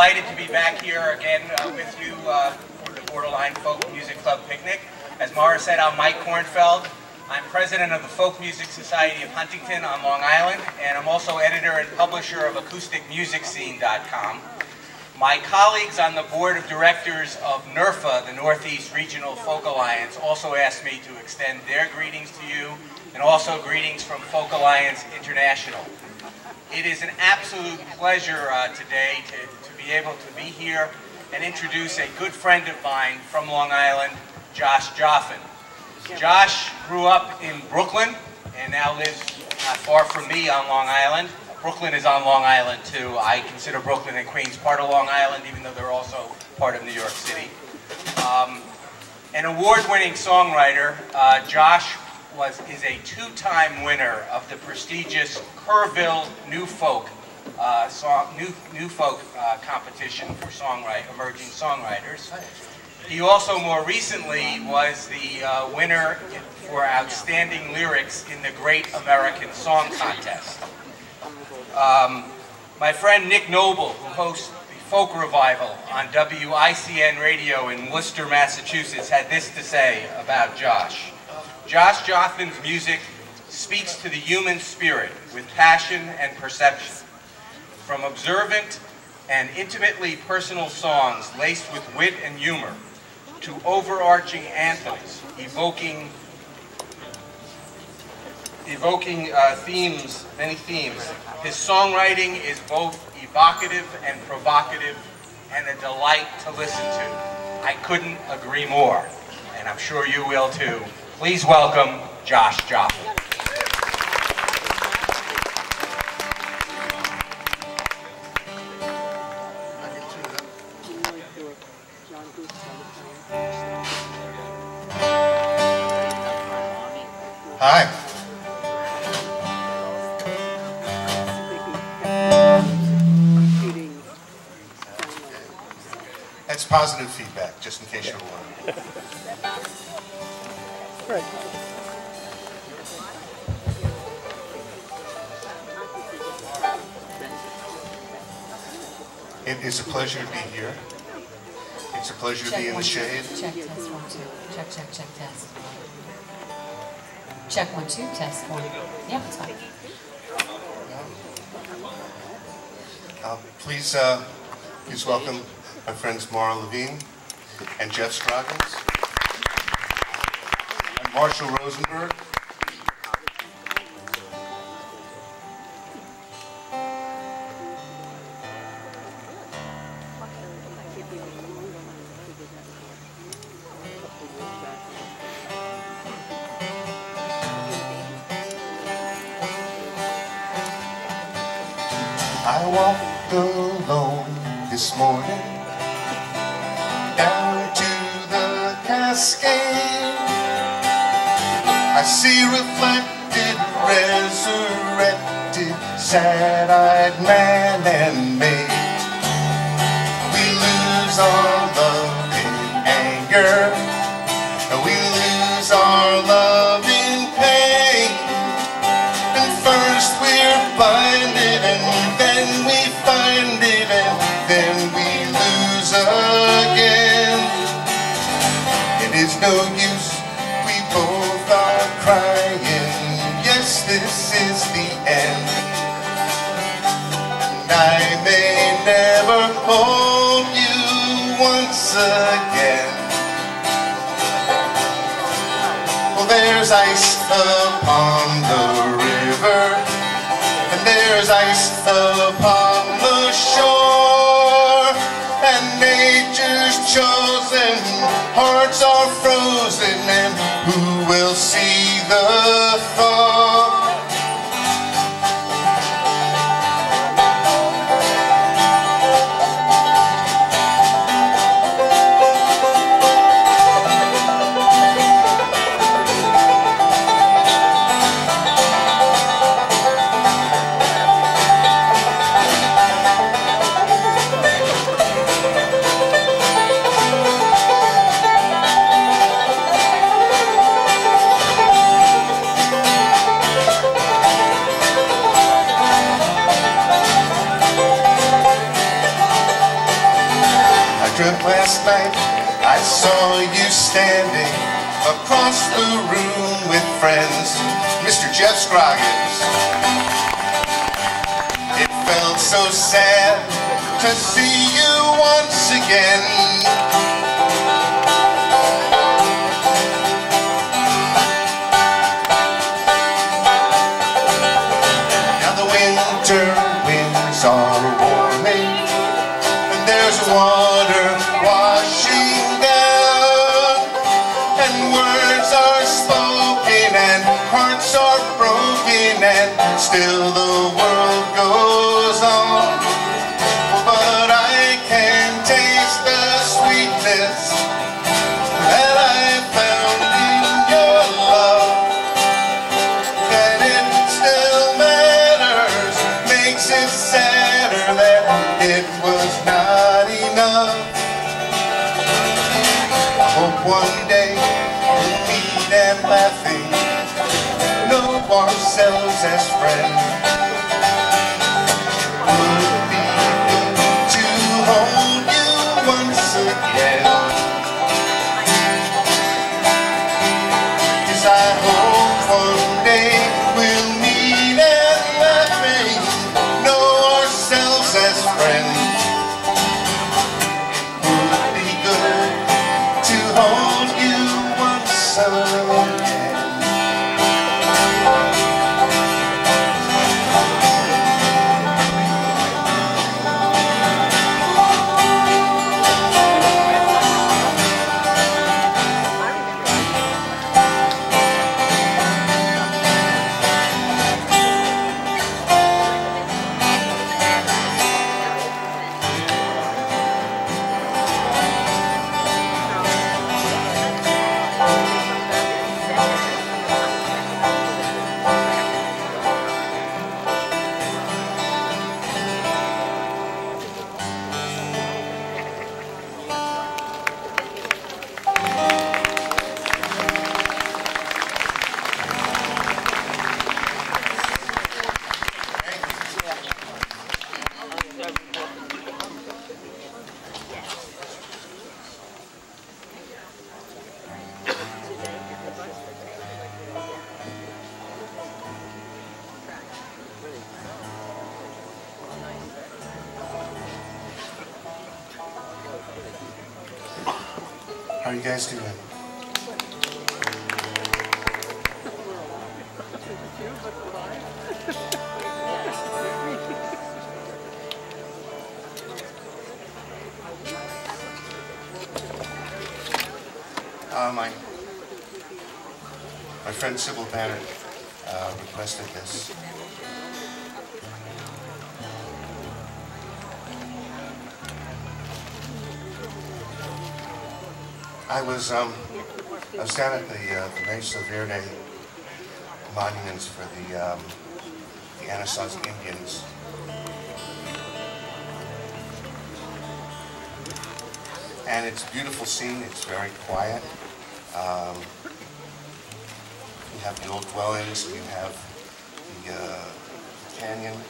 delighted to be back here again with you for the Borderline Folk Music Club picnic. As Mara said, I'm Mike Kornfeld. I'm president of the Folk Music Society of Huntington on Long Island, and I'm also editor and publisher of AcousticMusicScene.com. My colleagues on the board of directors of NERFA, the Northeast Regional Folk Alliance, also asked me to extend their greetings to you, and also greetings from Folk Alliance International. It is an absolute pleasure today to be able to be here and introduce a good friend of mine from Long Island, Josh Joffin. Josh grew up in Brooklyn and now lives not far from me on Long Island. Brooklyn is on Long Island too. I consider Brooklyn and Queens part of Long Island, even though they're also part of New York City. An award-winning songwriter, Josh is a two-time winner of the prestigious Kerrville New Folk competition for emerging songwriters. He also more recently was the winner for outstanding lyrics in the Great American Song Contest. My friend Nick Noble, who hosts the Folk Revival on WICN Radio in Worcester, Massachusetts, had this to say about Josh. Josh Joffin's music speaks to the human spirit with passion and perception. From observant and intimately personal songs laced with wit and humor to overarching anthems evoking many themes, his songwriting is both evocative and provocative and a delight to listen to. I couldn't agree more, and I'm sure you will too. Please welcome Josh Joffin. Hi. That's positive feedback, just in case you're wondering. Right. It is a pleasure to be here. It's a pleasure to be in the shade. Check, test, 1, 2. Check, test. Check, 1, 2, test, 1. Yeah, it's fine. Please welcome my friends Mara Levine and Jeff Scroggins and Marshall Rosenberg. I walked alone this morning down to the Cascade. I see reflected, resurrected, sad-eyed man and maid. We lose our love in anger, and we lose our love in pain. And first we're blinded, and then we find it, and then we lose again. It is no use, we both are crying. Yes, this is the end. And I may never hold you once again. Well, there's ice upon the river, and there's ice upon the shore, and nature's chosen hearts are frozen, and who will see the thaw? trip last night, I saw you standing across the room with friends, Mr. Jeff Scroggins. It felt so sad to see you once again. Now the winter winds are warming, and there's water washing down, and words are spoken and hearts are broken, and still the world goes on. But I can taste the sweetness that I found in your love, that it still matters, makes it sadder that it was not enough. I hope one day we'll meet and laughing, know ourselves as friends. Would be good to hold you once again. 'Cause I hope one day we'll meet and laughing, know ourselves as friends. Would be good to hold you once again. How are you guys doing? My friend Sybil Banner requested this. I was down at the Mesa Verde monuments for the Anasazi Indians. And it's a beautiful scene. It's very quiet. You have the old dwellings. You have the canyon.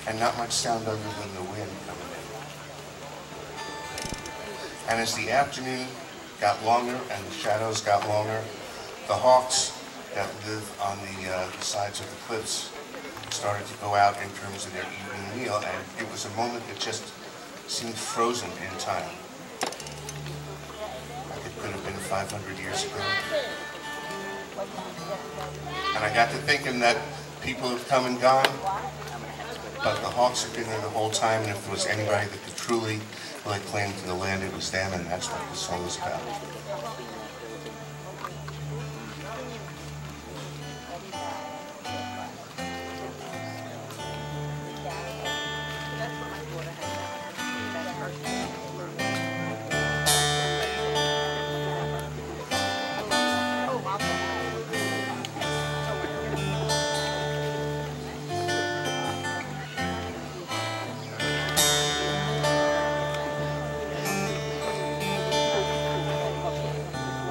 And not much sound other than the wind coming in. And as the afternoon got longer and the shadows got longer, the hawks that live on the sides of the cliffs started to go out in terms of their evening meal, and it was a moment that just seemed frozen in time. Like it could have been 500 years ago. And I got to thinking that people have come and gone, but the hawks have been there the whole time, and if there was anybody that could truly lay claim to the land, it was them, and that's what the song is about.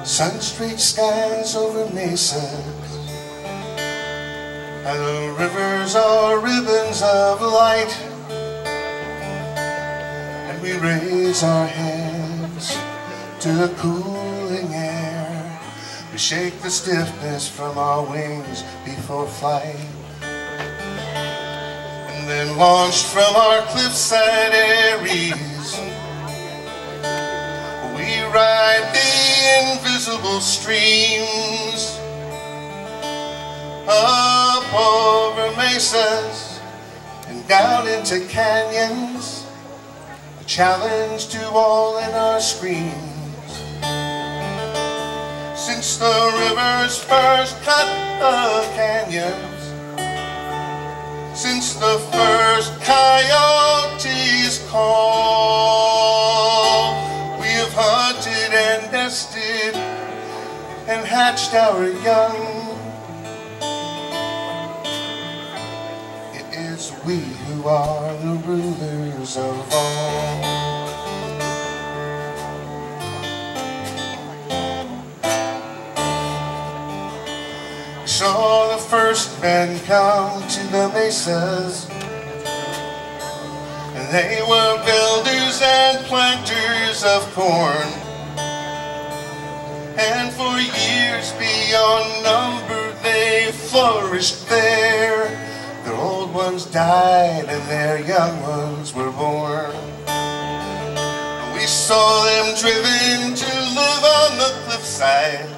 Sun-streaked skies over mesas, and the rivers are ribbons of light. raise our hands to the cooling air. We shake the stiffness from our wings before flight, and then launched from our cliffside eyries, we ride the invisible streams up over mesas and down into canyons, a challenge to all in our screams. Since the rivers first cut the canyons, since the first coyotes call, we have hunted and nested and hatched our young. It is we who are the rulers of all. Saw the first men come to the mesas, and they were builders and planters of corn, and for years beyond number they flourished there. Their old ones died and their young ones were born. We saw them driven to live on the cliffside,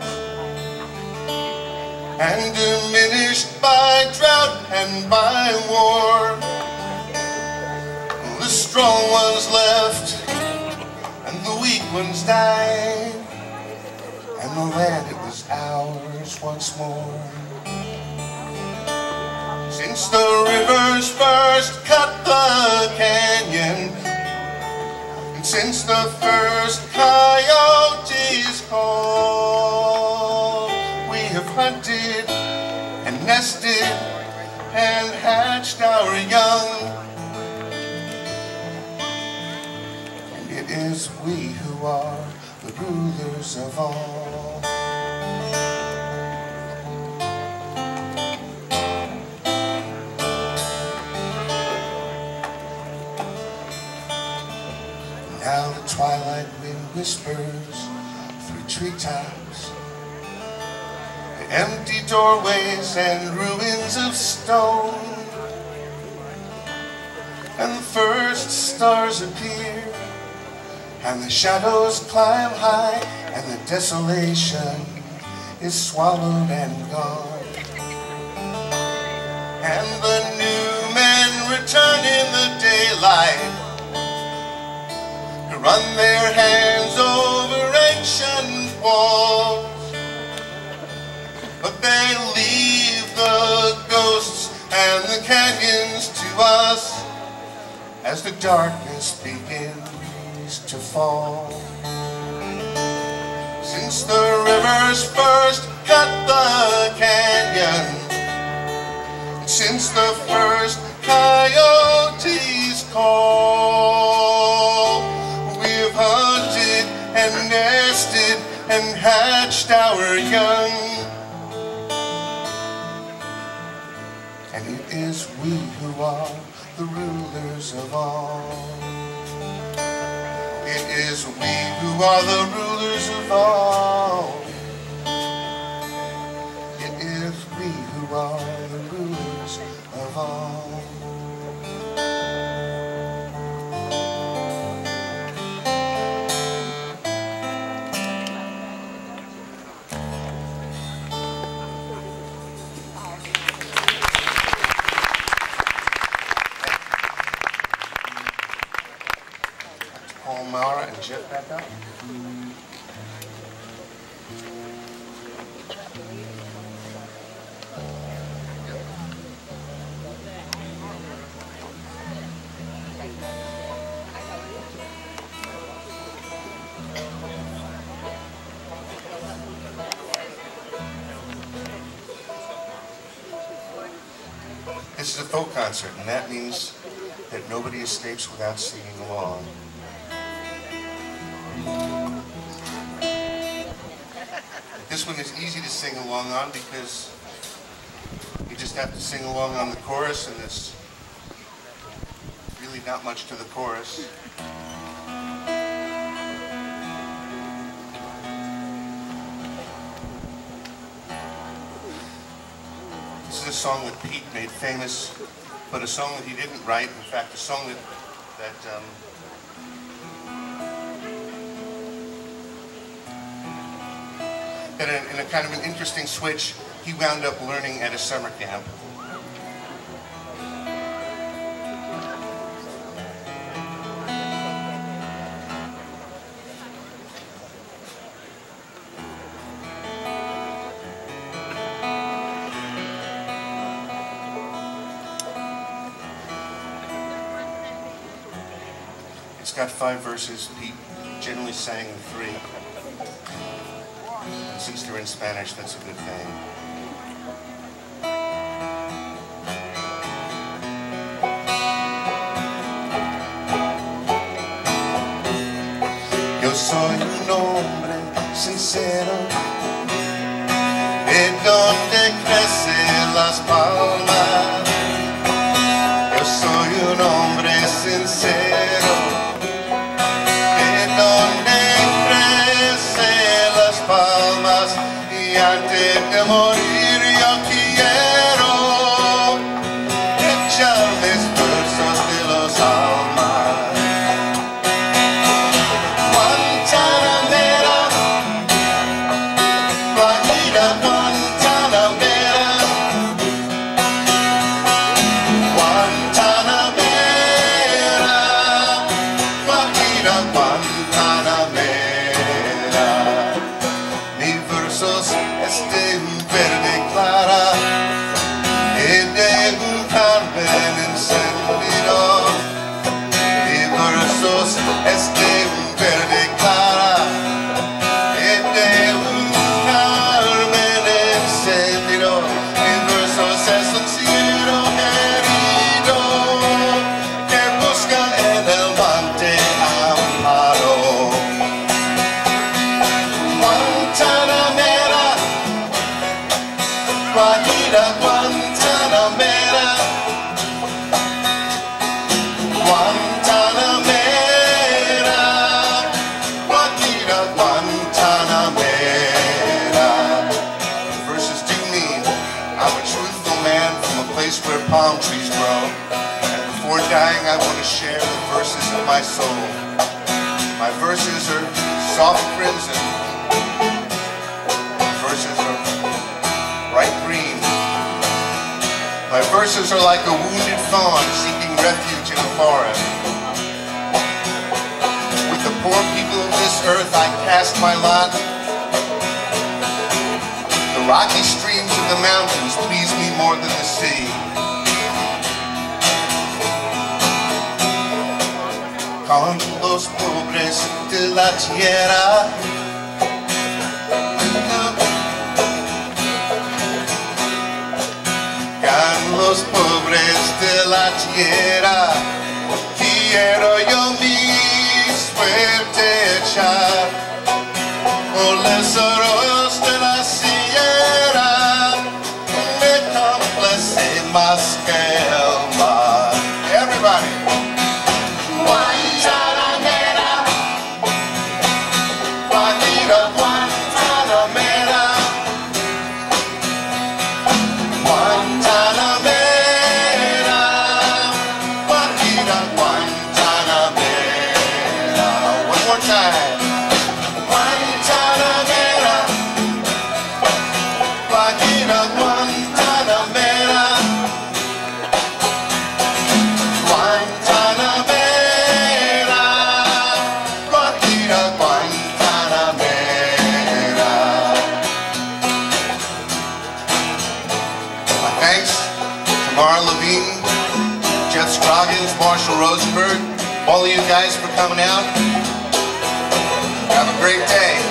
and diminished by drought and by war. The strong ones left, and the weak ones died, and the land, it was ours once more. Since the rivers first cut the canyon, and since the first coyotes called, we have hunted and nested and hatched our young. And it is we who are the rulers of all. Now the twilight wind whispers through treetops, the empty doorways and ruins of stone, and the first stars appear, and the shadows climb high, and the desolation is swallowed and gone. And the new men return in the daylight, run their hands over ancient walls, but they leave the ghosts and the canyons to us as the darkness begins to fall. Since the rivers first cut the canyon, since the first coyotes call, we've hunted and nested and hatched our young. And it is we who are the rulers of all. It is we who are the rulers of all. It is we who are the rulers of all. Mara and Jeff back up. This is a folk concert, and that means that nobody escapes without singing along. This one is easy to sing along on because you just have to sing along on the chorus, and there's really not much to the chorus. song that Pete made famous, but a song that he didn't write. In fact, a song that in a kind of an interesting switch, he wound up learning at a summer camp. It's got 5 verses. Pete generally sang 3. And since they're in Spanish, that's a good thing. Yo soy un hombre sincero, de donde crecen las palmas. Yo soy un hombre sincero, y antes de morir yo quiero echar mis versos de los almas. Guantanamera, Guajira Guantanamera, Guantanamera, Guajira Guantanamera. Este verde clara y de un carmen encendido. Mi versos este verde clara y de un carmen encendido. Mi versos es un cielo herido que busca en el monte amparo. Guajira Guantanamera, Guantanamera, Guajira Guantanamera. The verses do mean I'm a truthful man from a place where palm trees grow, and before dying I want to share the verses of my soul. My verses are soft crimson, my verses are bright green. My verses are like a wounded fawn seeking refuge in a forest. With the poor people of this earth I cast my lot. The rocky streams of the mountains please me more than the sea. Con los pobres de la tierra, los pobres de la tierra, quiero yo mi suerte echar por los arroyos de la sierra, me complace más que el mar. Everybody. Guantanamera, Guajira Guantanamera, Guantanamera, Guajira Guantanamera. One more time. Guantanamera, Guajira Guantanamera, Guantanamera, Guajira Guantanamera. My thanks to Mara Levine, Jeff Scroggins, Marshall Rosenberg, all of you guys for coming out. Have a great day.